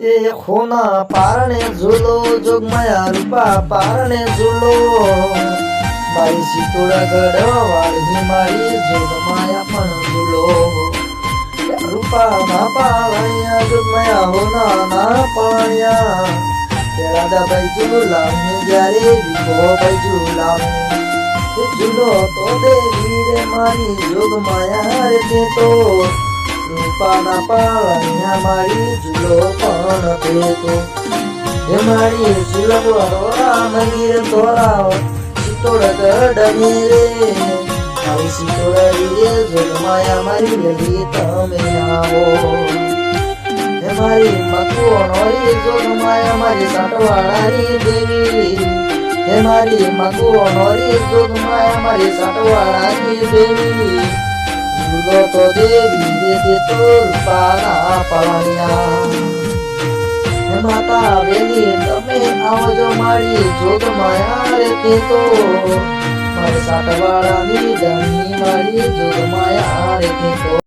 એ ખોના પારણે ઝૂલો જોગમાયા રૂપા પારણે ઝૂલો મારી સીતોડા ગઢવાળી મારી જોગમાયા પણ ઝૂલો રૂપા ના પાળિયા જોગમાયા હોના ના પાળિયા કેળાદા ભાઈ ઝૂલા જ્યારે વિભો ભાઈ ઝૂલા ઝૂલો તો દેવી રે મારી જોગમાયા રે તે તો રૂપાના પાળિયા મારી ઝૂલો પણ તે તો હે મારી ઝૂલવાળા મંદિર તોરાવ સીતોડા ગઢની રે મારી સીતોડા રે જોગમાયા મારી લડી તમે આવો હે મારી મકુઓનો રે જોગમાયા મારી સાટવાળાની દેવી હે મારી મકુઓનો રે જોગમાયા મારી સાટવાળાની દેવી ઝૂલો તો દેવી રે તે તો રૂપાના પાળિયા હે માતા વેલી તમે આવજો મારી જોગમાયા રે તે તો મારી સાટવાળાની જાની મારી જોગમાયા રે તે તો